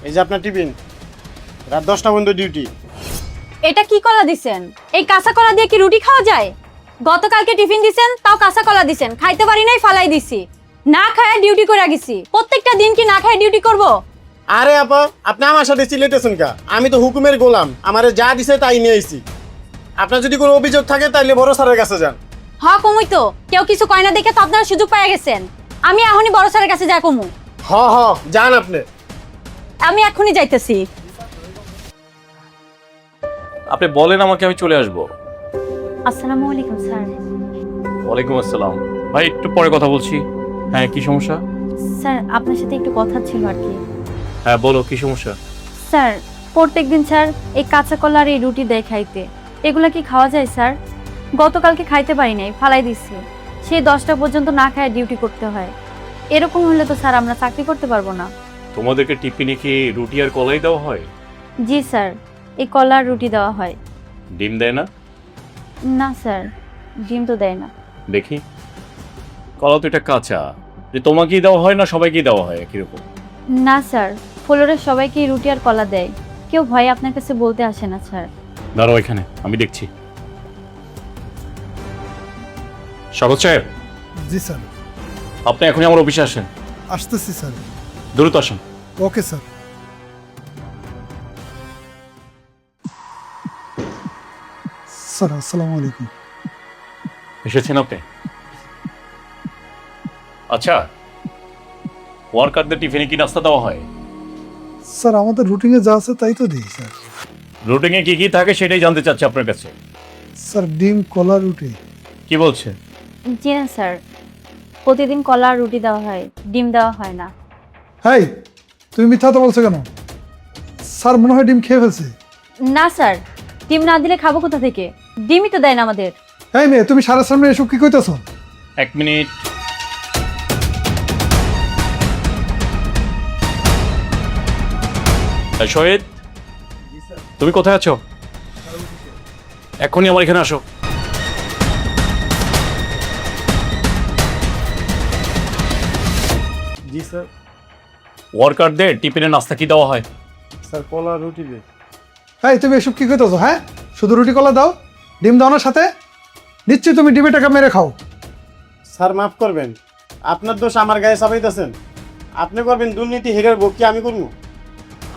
এই যে আপনার টিফিন, রাত 10টা পর্যন্ত ডিউটি। এটা কি কলা দিছেন? এই কাঁচা কলা দিয়ে কি রুটি খাওয়া যায়? গতকালকে টিফিন দিছেন, তাও কাঁচা কলা দিছেন, খাইতে পারি নাই, ফালাই দিছি। না খায় ডিউটি করে গেছি। প্রত্যেকটা দিন কি না খায় ডিউটি করব? আরে আপা, আপনি আমার সাথে চিল্লাইতেছেন কা? আমি তো হুকুমের গোলাম, আমারে যা দিছে তাই নিয়ে আইছি। আপনার যদি কোনো অভিযোগ থাকে তাইলে বড় স্যারের কাছে যান। কমুই তো, কেউ কিছু কয় না দেখে তো আপনারা সুযোগ পেয়ে গেছেন। আমি এখনই বড় স্যারের কাছে যাই কমু। যান আপনি। আমি এখনই যাইতেছি। আপনি বলেন আমাকে, আমি চলে আসবো। আসসালামু আলাইকুম স্যার। ওয়ালাইকুম আসসালাম। ভাই একটু পরে কথা বলছি। হ্যাঁ, কি সমস্যা? স্যার আপনার সাথে একটু কথা ছিল আর কি। হ্যাঁ বলো, কি সমস্যা? স্যার প্রত্যেকদিন স্যার এই কাঁচা কলা আর এই রুটি দেয় খাইতে, এগুলা কি খাওয়া যায় স্যার? গতকালকে খাইতে পারি নাই, ফালাই দিচ্ছি। সেই 10টা পর্যন্ত না খায় ডিউটি করতে হয়। এরকম হলে তো স্যার আমরা চাকরি করতে পারবো না। তোমাদেরকে টিফিনে কি রুটি আর কলাই দেওয়া হয়? জি স্যার, এই কলা আর রুটি দেওয়া হয়। ডিম দেয় না? না স্যার, ডিম তো দেয় না। দেখি, কলা তো এটা কাঁচা, যে তোমাকেই দেওয়া হয় না সবাইকেই দেওয়া হয় একই রকম? না স্যার, ফ্লোরের সবাইকে রুটি আর কলা দেয়। কেউ ভয়ে আপনার কাছে বলতে আসে না স্যার। দাঁড়াও এখানে, আমি দেখছি। স্বাগত সাহেব, জি স্যার। আপনি এখনই আমার অফিসে আসেন। আসতেছি স্যার। দ্রুত আসেন। Okay sir. স্যার আসসালামু আলাইকুম। এসেছেন আপনি? আচ্ছা, ওয়ার্কারদের টিফিনে কি নাস্তা দেওয়া হয়? স্যার আমাদের রুটিনে যা আছে তাই তো দিই স্যার। রুটিনে কি কি থাকে সেটাই জানতে চাচ্ছি আপনার কাছে। স্যার ডিম কলা রুটি। কি বলছে? জি না স্যার, প্রতিদিন কলা আর রুটি দেওয়া হয়, ডিম দেওয়া হয় না। হাই, তুমি মিথ্যা তো বলছো কেন? স্যার মনে হয় ডিম খেয়ে ফেলছে। না স্যার, ডিম না দিলে খাবো কোথা থেকে? ডিমই তো দেয় না আমাদের। এই মেয়ে, তুমি সারা সামনে এসব কি কইতেছো? এক মিনিট। শহীদ, তুমি কোথায় আছো? এখনই আমার এখানে আসো। জি স্যার। ওয়ার্কারদের টিফিনে নাস্তা কি দেওয়া হয়? স্যার কলা রুটি দে। হাই, তুমি এসব কি কইতেছো? হ্যাঁ, শুধু রুটি কলা দাও, ডিম দাও না সাথে? নিশ্চয়ই তুমি ডিমের টাকা মেরে খাও। স্যার মাফ করবেন, আপনার দোষ আমার গায়ে চাপাইতেছেন। আপনি করবেন দুর্নীতি, হেরের ভোগ কি আমি করবো?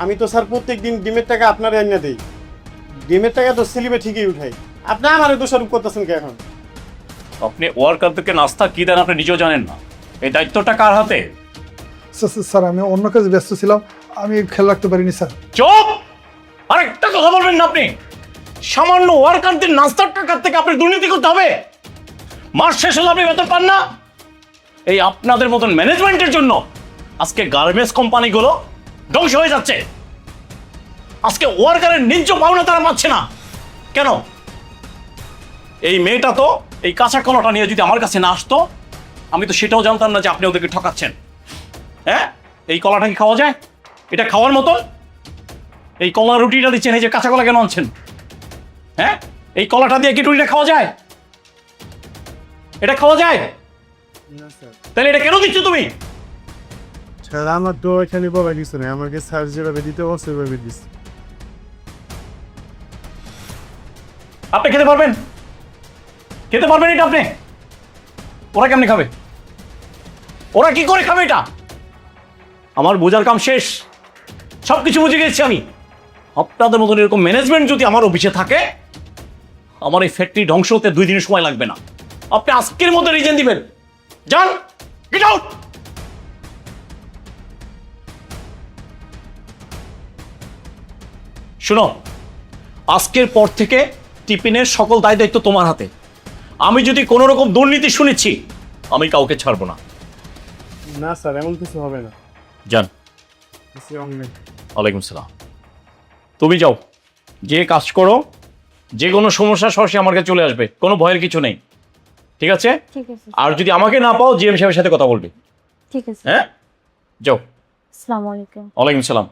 আমি তো স্যার প্রত্যেক দিন ডিমের টাকা আপনার এনে দেই। ডিমের টাকা তো স্লিপে ঠিকই উঠাই। আপনি আমার দোষারোপ করতেছেন কি এখন? আপনি ওয়ার্কারদেরকে নাস্তা কি দেন আপনি নিজেও জানেন না। এই দায়িত্বটা কার হাতে? স্যার আমি অন্য কাজে ব্যস্ত ছিলাম, আমি খেয়াল রাখতে পারিনি স্যার। চুপ! আরেকটা কথা বলবেন না আপনি। সামান্য ওয়ার্কারদের নাস্তার টাকার থেকে আপনি দুর্নীতি করতে হবে? মাস শেষ হলে আপনি বেতন পান না? এই আপনাদের মতন ম্যানেজমেন্টের জন্য আজকে গার্মেন্টস কোম্পানিগুলো ধ্বংস হয়ে যাচ্ছে। আজকে ওয়ার্কারের ন্যায্য পাওনা তারা পাচ্ছে না। কেন? এই মেয়েটা তো এই কাঁচা কলাটা নিয়ে যদি আমার কাছে না আসতো, আমি তো সেটাও জানতাম না যে আপনি ওদেরকে ঠকাচ্ছেন। হ্যাঁ, এই কলাটা কি খাওয়া যায়? এটা খাওয়ার মতো? এই কলা রুটিটা দিচ্ছেন, এই যে কাঁচা কলা কেন আনছেন? হ্যাঁ, এই কলাটা দিয়ে কি রুটিটা খাওয়া যায়? এটা খাওয়া যায়? না স্যার। তাহলে এটা কেন দিচ্ছ তুমি? স্যার আমার তো এখানে বাবা কিছু নেই, আমাকে স্যার যেভাবে দিতে বলছে সেভাবে দিচ্ছে। আপনি খেতে পারবেন? খেতে পারবেন এটা আপনি? ওরা কেমনে খাবে? ওরা কি করে খাবে এটা? আমার বোঝার কাম শেষ, সবকিছু বুঝে গেছি আমি। আপনাদের মতন এরকম ম্যানেজমেন্ট যদি আমার অফিসে থাকে, আমার এই ফ্যাক্টরি ধ্বংস হতে 2 দিনের সময় লাগবে না। আপনি আজকের মধ্যে রিজেন দিবেন। যান, গেট আউট। শুনো, আজকের পর থেকে টিফিনের সকল দায় দায়িত্ব তোমার হাতে। আমি যদি কোনো রকম দুর্নীতি শুনেছি, আমি কাউকে ছাড়বো না। না স্যার, এমন কিছু হবে না। যান। ওয়ালাইকুম সালাম। তুমি যাও, যে কাজ করো, যে কোনো সমস্যা সরাসরি আমার কাছে চলে আসবে, কোনো ভয়ের কিছু নেই। ঠিক আছে? ঠিক আছে। আর যদি আমাকে না পাও, জিএম সাহেবের সাথে কথা বলবে। ঠিক আছে। হ্যাঁ, যাও। আসসালামু আলাইকুম। ওয়ালাইকুম সালাম।